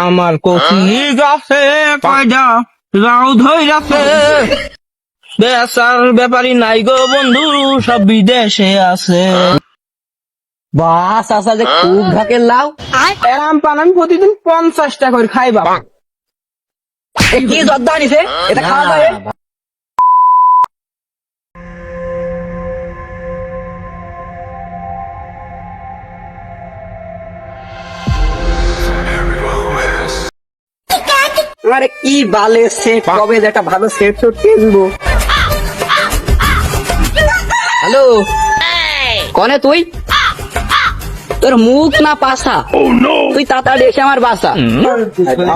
আমার কচি গাছে কয়টা লাউ ধইরাছে, বেচার ব্যাপারী নাই গো বন্ধু, সব বিদেশে আছে। বাস আসা যে খুব ঢাকের লাউ। এরাম পান আমি প্রতিদিন 50টা করে খাই বাবা। এ কি জর্দা নিছে? এটা খাওয়া যায়? আরে কি বালে সেট, কবে যে একটা ভালো সেট তো কিনবো। হ্যালো, কনে তুই? তোর মুখ না পাশা? তুই তাড়াতাড়ি এসে আমার বাসা।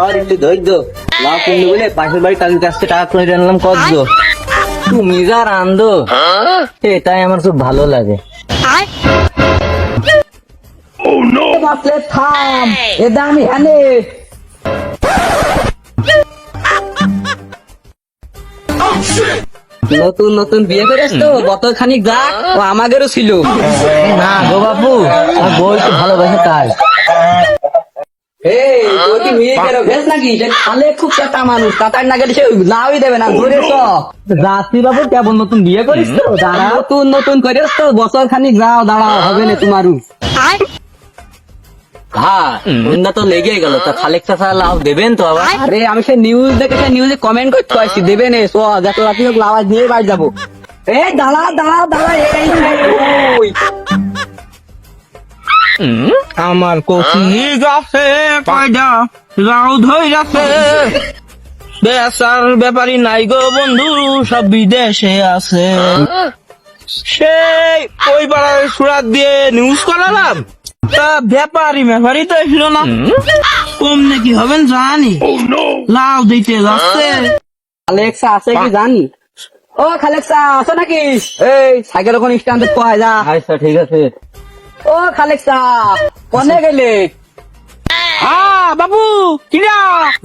আর একটু ধৈর্য, লাভ কিনলে বলে পাশের বাড়ি তাদের কাছ থেকে টাকা করে আনলাম কত। তুমি যা রান্ধো এটাই আমার খুব ভালো লাগে। বাপরে থাম, এ দামি হানে। নতুন নতুন বিয়ে করেছ তো, বছর খানিক যাক, ও আমাদেরও ছিল। না গো বাবু, আমার বই তো ভালোবাসে তাই। এই তুই কি মেয়ে কেন ভেস নাকি? সে খালে খুব চেটা মানুষ, তাতার না গেলে সে লাউই দেবে না, ধরে চ। যাত্রী বাবু কেবল নতুন বিয়ে করিস তো, দাঁড়াও। নতুন নতুন করেছ তো, বছর খানিক যাও, দাঁড়াও, হবে না তোমারও। হ্যাঁ বন্যা তো লেগে গেল, তা খালেক চাষা লাভ দেবেন তো আবার? আরে আমি সে নিউজ দেখে সে নিউজে কমেন্ট করতে আসছি, দেবে নে, চ দেখো রাতি হোক লাওয়াজ নিয়ে বাড়ি যাবো। এই দাঁড়া দাঁড়া দাঁড়া, এই ওই আমার কচি গাছে কয়টা লাউ ধইরাছে, বেচার ব্যাপারী নাই গো বন্ধু, সব বিদেশে আছে। সেই ওই পাড়ার সুরাত দিয়ে নিউজ করালাম, তা ব্যাপারী ব্যাপারী তো এসলো না। কমনে কি হবেন জানি, লাউ দিতে যাচ্ছে। খালেকসা আছে কি জানি? ও খালেকসা আছো নাকি? এই সাইকেল ওখানে স্ট্যান্ডে কোয়া যা। আচ্ছা ঠিক আছে। ও খালেকসা কোনে গেলে? হ্যাঁ বাবু, কিরা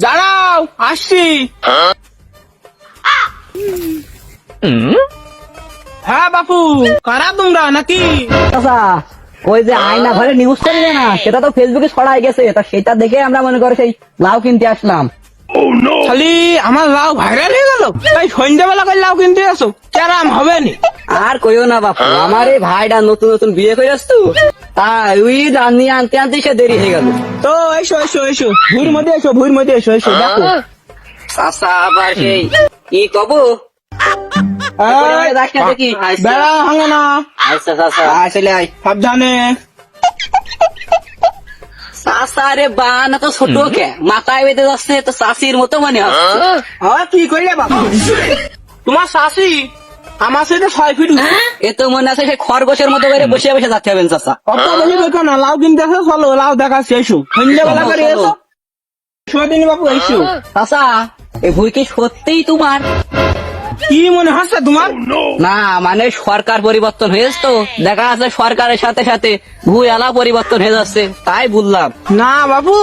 দাঁড়াও, আসছি। হ্যাঁ বাপু, কারা তোমরা নাকি? আচ্ছা, ওই যে আয়না ঘরে নিউজ করলে না, সেটা তো ফেসবুকে ছড়াই গেছে, তা সেটা দেখে আমরা মনে করে সেই লাউ কিনতে আসলাম। খালি আমার লাউ ভাইরাল হয়ে গেল, তাই সন্ধ্যাবেলা করে লাউ কিনতে আসো, কেরাম হবে নি? আর কইও না বাপু, আমার এই ভাইটা নতুন নতুন বিয়ে করে আসতো, তাই ওই রান্নি আনতে আনতে সে দেরি হয়ে গেল। তো এসো এসো এসো, ভুঁড়ির মধ্যে এসো, ভুঁড়ির মধ্যে এসো, এসো দেখো। চাচা আবার সেই কি কব, এই, দেখি বেড়া ভাঙে না, আচ্ছা চাষা। আসলে আয় সাবধানে। চাচা রে বান তো ছোট কে মাথায় বেঁধে যাচ্ছে, তো চাষির মতো মনে হচ্ছে। আর কি করলে বাবা? তোমার শাশি আমার সাথে 6 ফিট উঁচু। এ তো মনে আছে সেই খরগোশের মতো করে বসে বসে যাচ্ছে হবেন চাচা। অত বেশি দেখো না, লাউ কিনতে আসো, চলো লাউ দেখাচ্ছি, এসো সন্ধ্যাবেলা করে এসো। দিন বাবু এসো। চাচা এই ভুই কি সত্যিই তোমার? কি মনে হচ্ছে তোমার? না মানে সরকার পরিবর্তন হয়েছে তো, দেখা যাচ্ছে সরকারের সাথে সাথে ভুই এলা পরিবর্তন হয়ে যাচ্ছে, তাই বললাম। না বাবু,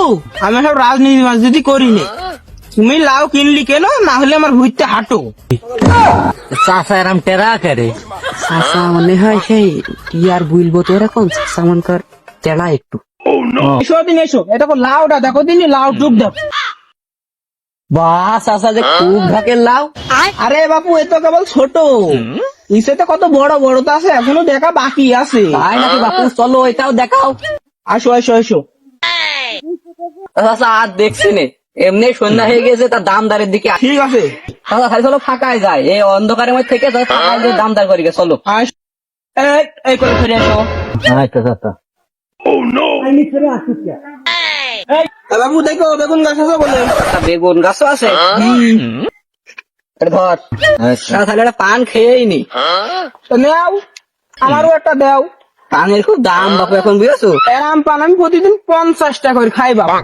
আমি সব রাজনীতি করিনি। তুমি লাউ কিনলি কেন, না হলে আমার ভুইতে হাঁটো। চাষা এরম টেরা করে। চাচা মনে হয় সেই কি আর বলবো তো, এরকম চাচা মনকার চেড়া একটু। এসো দিন এসো, এটা লাউটা দেখো দিন, লাউ টুক দেখো। বাহ চাচা যে খুব ঢাকের লাউ। আরে বাপু, এ তো কেবল ছোট, ইসেতে কত বড় বড় তো আছে, এখনো দেখা বাকি আছে। তাই নাকি বাপু? চলো এটাও দেখাও। আসো এসো এসো। চাচা আর দেখছি নে, এমনি সন্ধ্যা হয়ে গেছে, তার দামদারের দিকে ঠিক আছে, চাচা খালি চলো ফাঁকায় যায়, এই অন্ধকারের মধ্যে থেকে ফাঁকায় গিয়ে দামদার করি গে, চলো। এই করে ফিরে এসো। আচ্ছা চাষা। বাবু দেখো, বেগুন গাছ আছে বলে। একটা বেগুন গাছও আছে। এটা ধর, আচ্ছা তাহলে একটা পান খেয়েই নি। তো নেও, আমারও একটা দেও। পানের খুব দাম বাপু এখন, বুঝেছো? এরাম পান আমি প্রতিদিন 50টা করে খাই বাবা।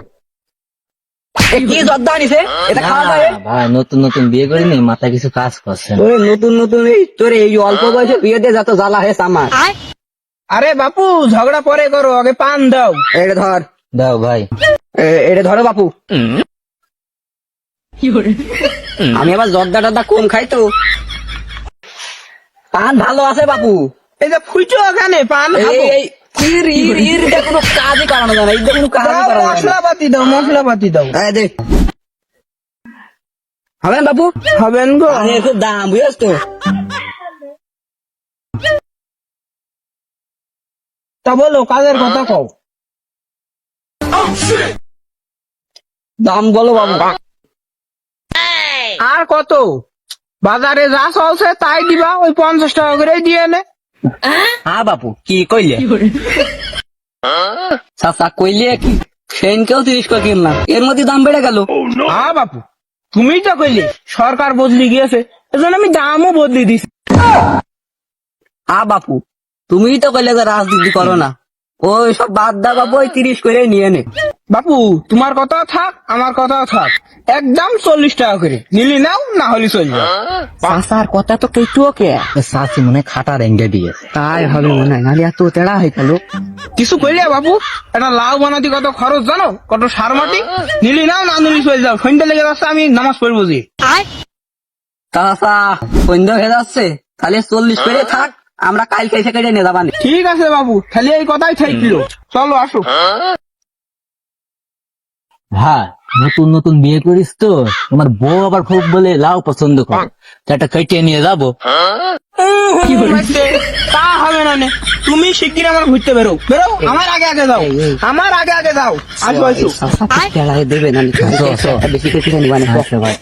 এ কি জর্দা নিছে? এটা খাওয়া যায়? ভাই নতুন নতুন বিয়ে করিনি, মাথায় কিছু কাজ করছে না। ওই নতুন নতুন এই তোর এই অল্প বয়সে বিয়ে দিয়ে যত জ্বালা হয়েছে আমার। আরে বাপু, ঝগড়া পরে করো, আগে পান দাও। এটা ধর, দাও ভাই। এটা ধরো বাপু। আমি আবার জর্দা টর্দা কম খাই তো। পান ভালো আছে বাপু। এই যে ফুটো ওখানে পান এই খাবো। এই এটা কোনো কাজই করানো যায় না, এটা কোনো কাজই দাও, করানো যায় না। মশলাপাতি দাও, মশলাপাতি দাও। এই দে। হবেন বাপু? হবেন গো। আরে খুব দাম বুঝেছ তো? তা বলো কাজের কথা কও। দাম বলো বাবু। আর কত? বাজারে যা চলছে তাই দিবা, ওই 50 টাকা করে দিয়ে নে। হ্যাঁ বাপু, কি কইলে? চাচা কইলে কি? সেনকেও 30 করে কিনলাম, এর মধ্যে দাম বেড়ে গেল। হ্যাঁ বাপু, তুমি তো কইলে সরকার বদলি গিয়েছে, এজন্য আমি দামও বদলি দিছি। হ্যাঁ বাপু, তুমিই তো কইলে যে রাজনীতি করো না। ওই সব বাদ দা বাবু, ওই 30 করে নিয়ে নে। বাপু তোমার কথা থাক, আমার কথা থাক, একদম 40 টাকা করে নিলি নাও, না হলে চল যাও। চাচার কথা তো কেটুও কে? চাচি মনে খাটা রেঙ্গে দিয়েছে। তাই হবে মনে হয়, নাহলে এত তেড়া হয়ে গেল। কিছু কইলে বাপু, একটা লাউ বানাতে কত খরচ জানো? কত সার মাটি, নিলি নাও, না নিলি চল যাও। সন্ধ্যা লেগে যাচ্ছে, আমি নামাজ পড়বো যে। চাচা সন্ধ্যা হয়ে যাচ্ছে, তাহলে 40 করে থাক, আমরা কালকে এসে কেটে নিয়ে যাবানি। ঠিক আছে বাবু, খালি এই কথাই থাকলো, চলো আসো। হ্যাঁ, নতুন নতুন বিয়ে করিস তো, তোমার বউ আবার খুব বলে লাউ পছন্দ করে, তা একটা কেটে নিয়ে যাবো। তা হবে না নে। তুমি শিগগির আমার ঘুরতে বেরো, বেরো, আমার আগে আগে যাও, আমার আগে আগে যাও। আসো আসো। চাচা তেড়া দেবে না, বেশি কেটে নিবানি। আচ্ছা ভাই।